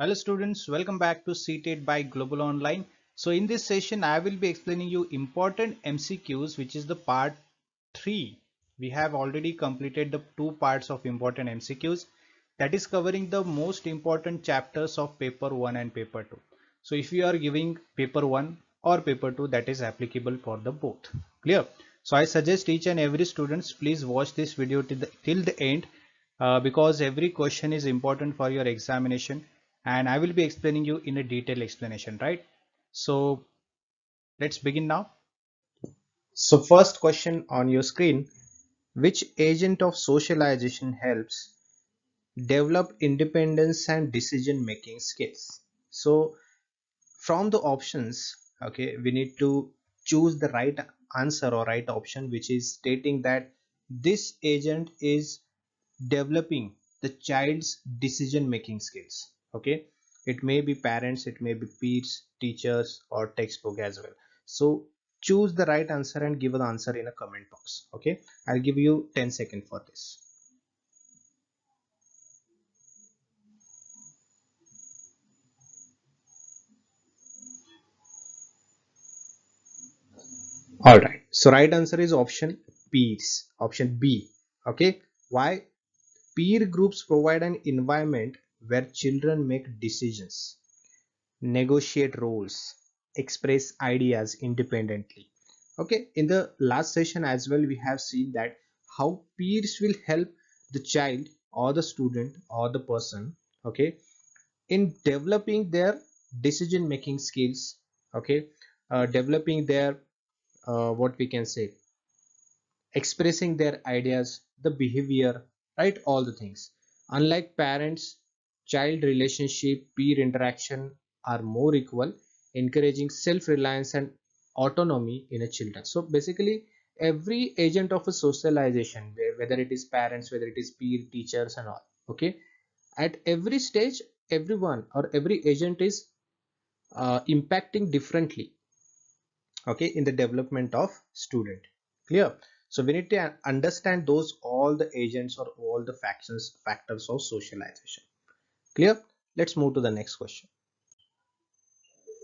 Hello students, welcome back to CTET by Global Online. So in this session, I will be explaining you important MCQs, which is the part 3. We have already completed the two parts of important MCQs, that is covering the most important chapters of paper 1 and paper 2. So if you are giving paper 1 or paper 2, that is applicable for the both. Clear? So I suggest each and every students please watch this video till the end because every question is important for your examination and I will be explaining you in a detailed explanation, right? So let's begin now. So first question on your screen, which agent of socialization helps develop independence and decision making skills? So from the options, okay, we need to choose the right answer or right option, which is stating that this agent is developing the child's decision making skills. Okay, it may be parents, it may be peers, teachers, or textbook as well. So choose the right answer and give an answer in a comment box. Okay, I'll give you 10 seconds for this. All right, so right answer is option peers, option B. Okay, why? Peer groups provide an environment where children make decisions, negotiate roles, express ideas independently. Okay, in the last session as well, we have seen that how peers will help the child or the student or the person, okay, in developing their decision making skills. Okay, developing their what we can say, expressing their ideas, the behavior, right? All the things. Unlike parents, child relationship, peer interaction are more equal, encouraging self-reliance and autonomy in a children. So basically, every agent of a socialization, whether it is parents, whether it is peer, teachers, and all, okay, at every stage, everyone or every agent is impacting differently, okay, in the development of student. Clear? So we need to understand those all the agents or all the factors of socialization. Clear? Let's move to the next question.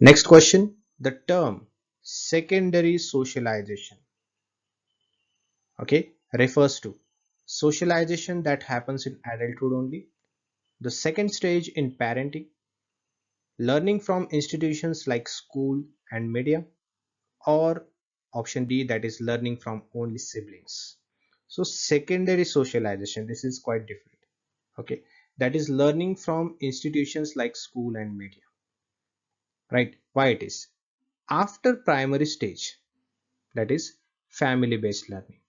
Next question, the term secondary socialization, okay, refers to socialization that happens in adulthood only, the second stage in parenting, learning from institutions like school and media, or option D, that is learning from only siblings. So secondary socialization, this is quite different. Okay, that is learning from institutions like school and media, right? Why it is? After primary stage, that is family based learning,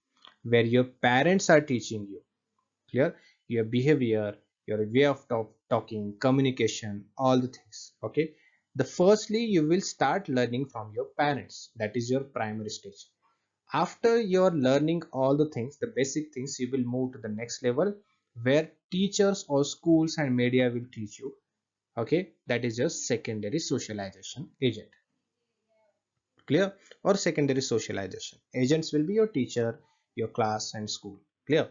where your parents are teaching you, clear, your behavior, your way of talking, communication, all the things. Okay, the firstly you will start learning from your parents, that is your primary stage. After you're learning all the things, the basic things, you will move to the next level where teachers or schools and media will teach you. Okay, that is your secondary socialization agent. Clear? Or secondary socialization agents will be your teacher, your class, and school. Clear?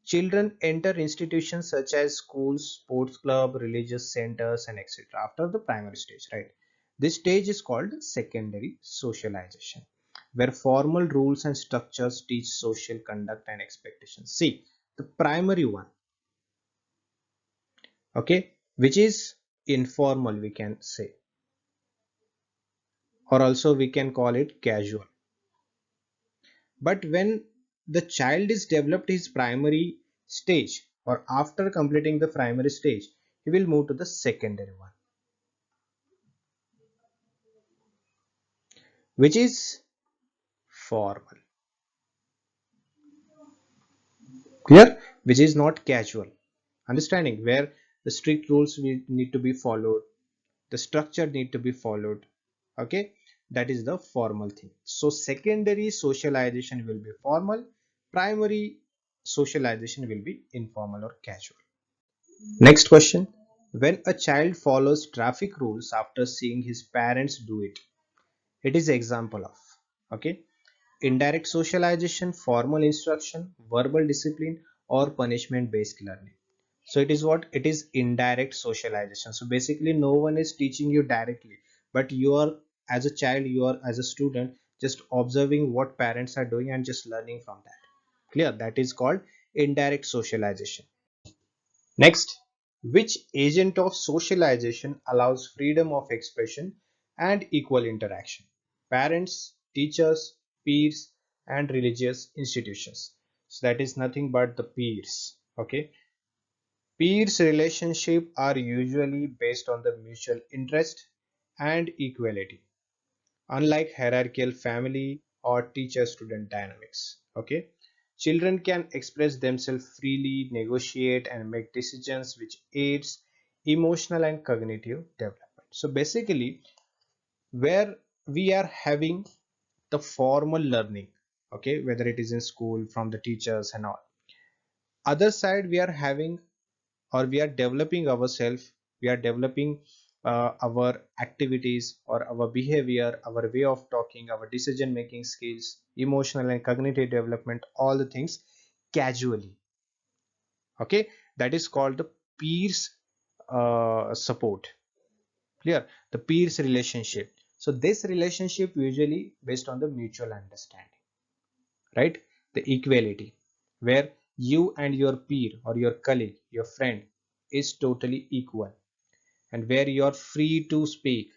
Children enter institutions such as schools, sports club, religious centers, and etc. after the primary stage, right? This stage is called secondary socialization, where formal rules and structures teach social conduct and expectations. See, the primary one, okay, which is informal, we can say, or also we can call it casual. But when the child is developed his primary stage or after completing the primary stage, he will move to the secondary one, which is formal. Clear? Which is not casual. Understanding where the strict rules will need to be followed, the structure need to be followed. Okay, that is the formal thing. So secondary socialization will be formal, primary socialization will be informal or casual. Next question. When a child follows traffic rules after seeing his parents do it, it is example of, okay, indirect socialization, formal instruction, verbal discipline, or punishment based learning. So it is what? It is indirect socialization. So basically no one is teaching you directly, but you are, as a child, you are as a student, just observing what parents are doing and just learning from that. Clear? That is called indirect socialization. Next, which agent of socialization allows freedom of expression and equal interaction? Parents, teachers, peers, and religious institutions. So that is nothing but the peers. Okay. Peers relationship are usually based on the mutual interest and equality, unlike hierarchical family or teacher-student dynamics. Okay, children can express themselves freely, negotiate, and make decisions, which aids emotional and cognitive development. So basically, where we are having the formal learning, okay, whether it is in school from the teachers and all. Other side, we are having, or we are developing ourselves, we are developing our activities or our behavior, our way of talking, our decision making skills, emotional and cognitive development, all the things casually. Okay, that is called the peers support. Clear? The peers relationship. So this relationship usually based on the mutual understanding, right? The equality, where you and your peer or your colleague, your friend, is totally equal, and where you are free to speak.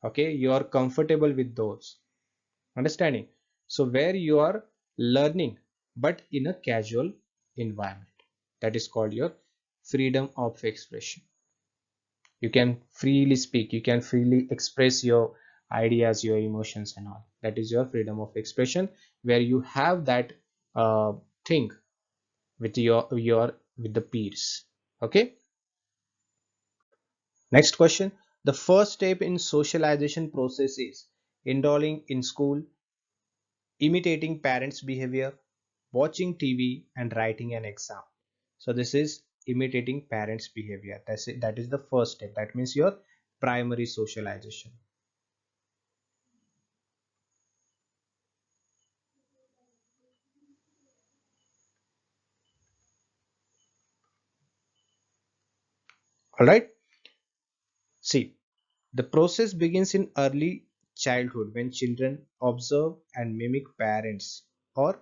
Okay, you are comfortable with those understanding. So where you are learning but in a casual environment, that is called your freedom of expression. You can freely speak, you can freely express your ideas, your emotions and all. That is your freedom of expression, where you have that uh, thing with your with the peers. Okay. Next question. The first step in socialization process is enrolling in school, imitating parents' behavior, watching TV, and writing an exam. So this is imitating parents' behavior. That's it. That is the first step. That means your primary socialization. All right. See, the process begins in early childhood when children observe and mimic parents or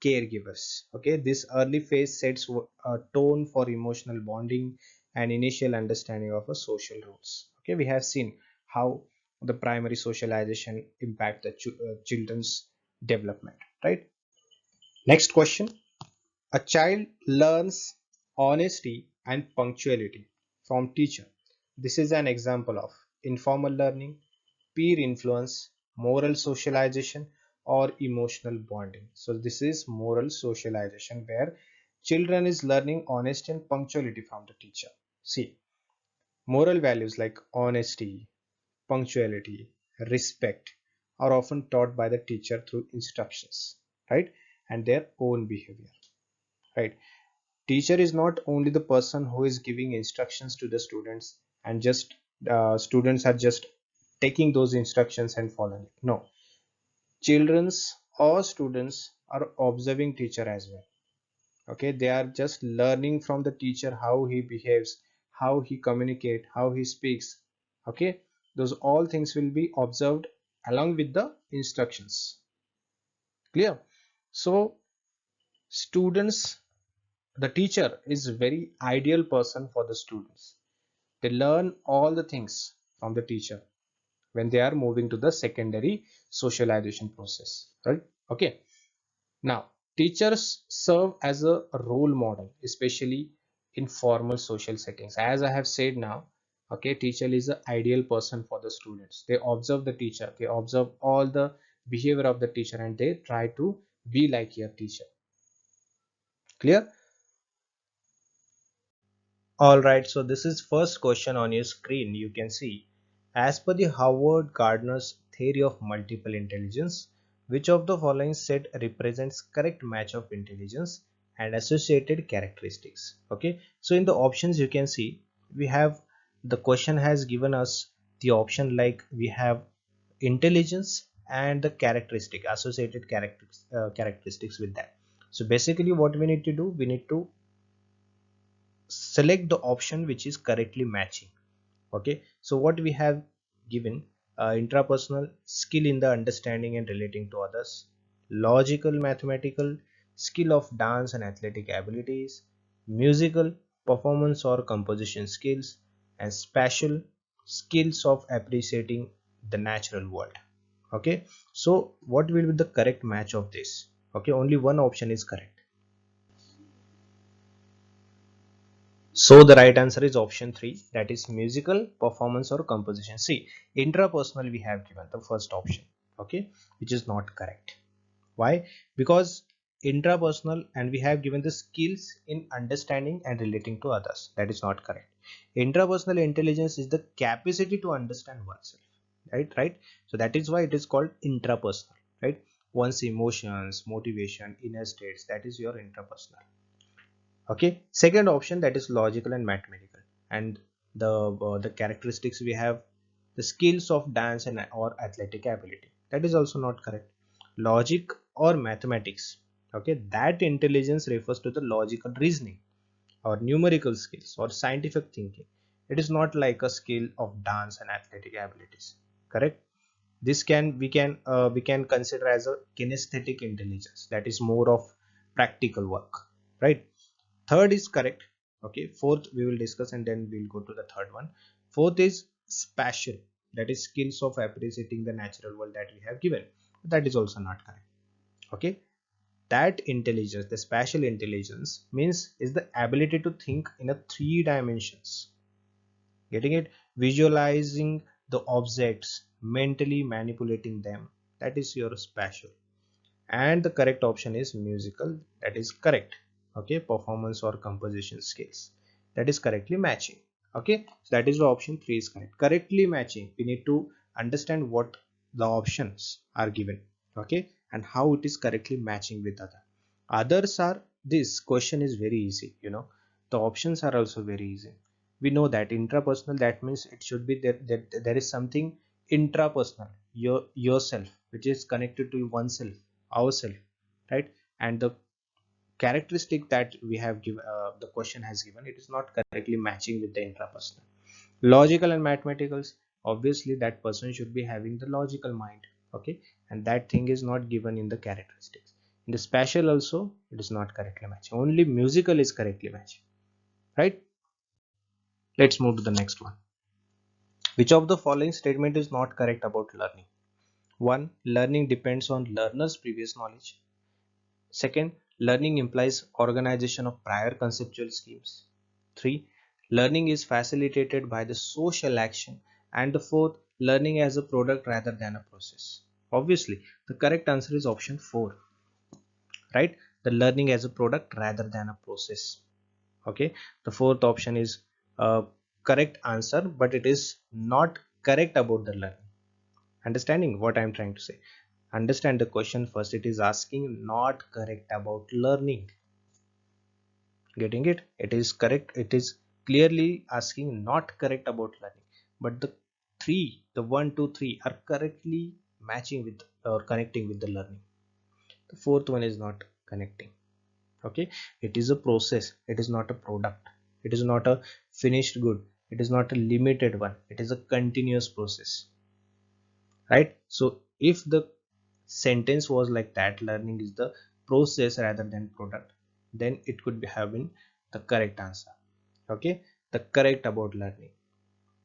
caregivers. Okay, this early phase sets a tone for emotional bonding and initial understanding of a social rules. Okay, we have seen how the primary socialization impact the children's development, right? Next question. A child learns honesty and punctuality from teacher. This is an example of informal learning, peer influence, moral socialization, or emotional bonding. So this is moral socialization, where children is learning honesty and punctuality from the teacher. See, moral values like honesty, punctuality, respect are often taught by the teacher through instructions, right? And their own behavior, right? Teacher is not only the person who is giving instructions to the students, and just students are just taking those instructions and following it. No, children's or students are observing teacher as well. Okay, they are just learning from the teacher how he behaves, how he communicate, how he speaks. Okay, those all things will be observed along with the instructions. Clear? So students, the teacher is a very ideal person for the students. They learn all the things from the teacher when they are moving to the secondary socialization process, right? Okay. Now, teachers serve as a role model, especially in formal social settings. As I have said now, okay, teacher is the ideal person for the students. They observe the teacher, they observe all the behavior of the teacher, and they try to be like your teacher. Clear? All right, so this is first question on your screen. You can see, as per the Howard Gardner's theory of multiple intelligence, which of the following set represents correct match of intelligence and associated characteristics? Okay, so in the options you can see, we have, the question has given us the option like we have intelligence and the characteristic, associated characteristics with that. So basically what we need to do, we need to select the option which is correctly matching. Okay, so what we have given: intrapersonal skill in the understanding and relating to others, logical mathematical skill of dance and athletic abilities, musical performance or composition skills, and spatial skills of appreciating the natural world. Okay, so what will be the correct match of this? Okay, only one option is correct. So the right answer is option 3, that is musical performance or composition. See, intrapersonal we have given the first option, okay, which is not correct. Why? Because intrapersonal and we have given the skills in understanding and relating to others. That is not correct. Intrapersonal intelligence is the capacity to understand oneself. Right? So that is why it is called intrapersonal. Right? One's emotions, motivation, inner states. That is your intrapersonal. Okay, second option, that is logical and mathematical, and the characteristics we have: the skills of dance and or athletic ability. That is also not correct. Logic or mathematics, okay, that intelligence refers to the logical reasoning or numerical skills or scientific thinking. It is not like a skill of dance and athletic abilities. Correct. This we can consider as a kinesthetic intelligence, that is more of practical work. Right. Third is correct. Okay, fourth we will discuss and then we'll go to the third one. Fourth is spatial, that is skills of appreciating the natural world that we have given. That is also not correct. Okay, that intelligence, the spatial intelligence, means is the ability to think in a three dimensions. Getting it? Visualizing the objects, mentally manipulating them. That is your spatial. And the correct option is musical. That is correct. Okay, performance or composition skills, that is correctly matching. Okay, so that is the option 3 is correct. Correctly matching, we need to understand what the options are given. Okay, and how it is correctly matching with others are. This question is very easy, the options are also very easy. We know that intrapersonal, that means it should be that there is something intrapersonal, yourself, which is connected to oneself, ourself, right? And the characteristic that we have given, the question has given, it is not correctly matching with the intrapersonal. Logical and mathematicals, obviously that person should be having the logical mind. Okay, and that thing is not given in the characteristics. In the spatial also it is not correctly matching, only musical is correctly matching. Right. Let's move to the next one. Which of the following statement is not correct about learning? One, learning depends on learner's previous knowledge. Second, learning implies organization of prior conceptual schemes. 3. Learning is facilitated by the social action. And the fourth, learning as a product rather than a process. Obviously, the correct answer is option 4, right? The learning as a product rather than a process. Okay, the fourth option is a correct answer, but it is not correct about the learning. Understanding what I am trying to say? Understand the question first. It is asking not correct about learning. Getting it? It is correct. It is clearly asking not correct about learning. But the three, the 1, 2, 3 are correctly matching with or connecting with the learning. The fourth one is not connecting. Okay, it is a process. It is not a product. It is not a finished good. It is not a limited one. It is a continuous process. Right? So if the sentence was like that, learning is the process rather than product, then it could be having the correct answer. Okay, the correct about learning.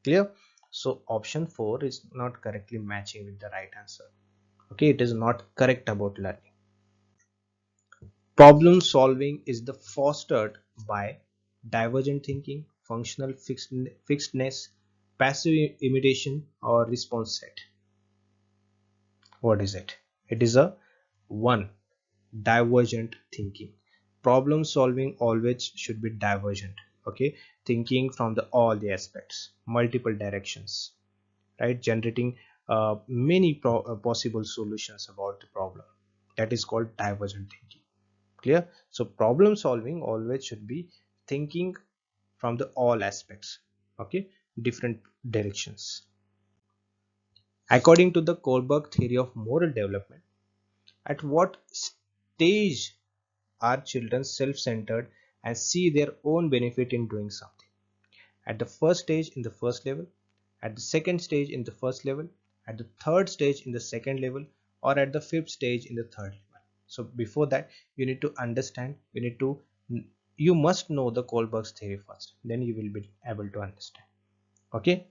Clear? So option 4 is not correctly matching with the right answer. Okay, it is not correct about learning. Problem solving is the fostered by divergent thinking, functional fixedness, passive imitation, or response set. What is it? It is a 1, divergent thinking. Problem solving always should be divergent. Okay, thinking from the all the aspects, multiple directions, right? Generating many possible solutions about the problem. That is called divergent thinking. Clear? So problem solving always should be thinking from the all aspects. Okay, different directions. According to the Kohlberg theory of moral development, at what stage are children self-centered and see their own benefit in doing something. At the first stage in the first level, at the second stage in the first level, at the third stage in the second level, or at the fifth stage in the third level. So before that, you need to understand, you must know the Kohlberg's theory first, then you will be able to understand. Okay,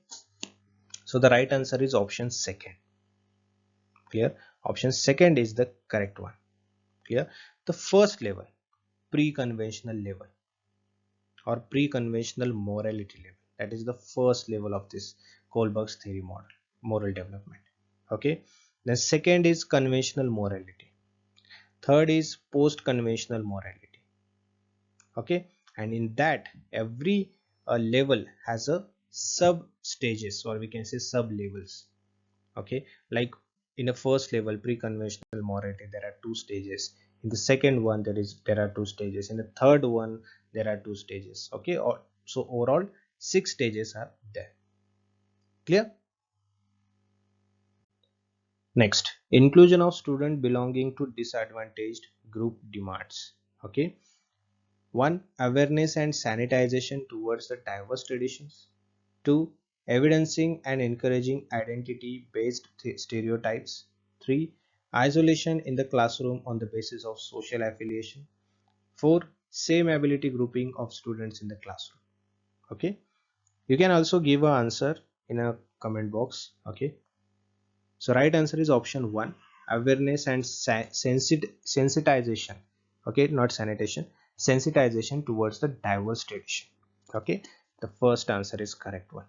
so the right answer is option second. Clear? Option second is the correct one. Clear? The first level, pre-conventional level or pre-conventional morality level, that is the first level of this Kohlberg's theory model, moral development. Okay, the second is conventional morality, third is post-conventional morality. Okay, and in that every level has a sub stages, or we can say sub levels. Okay, like in the first level pre-conventional morality there are two stages, in the second one there are two stages, in the third one there are two stages. Okay, or so overall six stages are there. Clear? Next, inclusion of student belonging to disadvantaged group demands. Okay, one, awareness and sanitization towards the diverse traditions. Two, evidencing and encouraging identity based stereotypes. Three, isolation in the classroom on the basis of social affiliation. Four, same ability grouping of students in the classroom. Okay, you can also give an answer in a comment box. Okay, so right answer is option 1, awareness and sensitization. Okay, not sanitation, sensitization towards the diverse tradition. Okay, the first answer is correct one.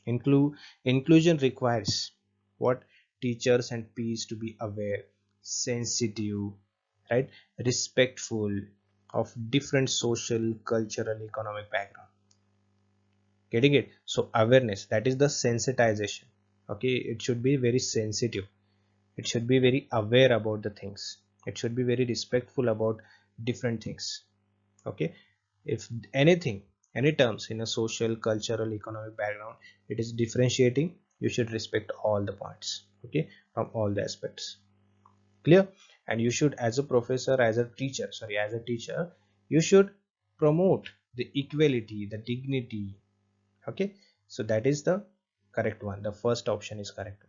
Inclusion requires what? Teachers and peers to be aware, sensitive, right, respectful of different social, cultural, economic background. Getting it? So awareness, that is the sensitization. Okay, it should be very sensitive, it should be very aware about the things, it should be very respectful about different things. Okay, if anything, any terms in a social, cultural, economic background, it is differentiating, you should respect all the points. Okay, from all the aspects. Clear? And you should, as a professor, as a teacher, sorry, as a teacher, you should promote the equality, the dignity. Okay, so that is the correct one, the first option is correct.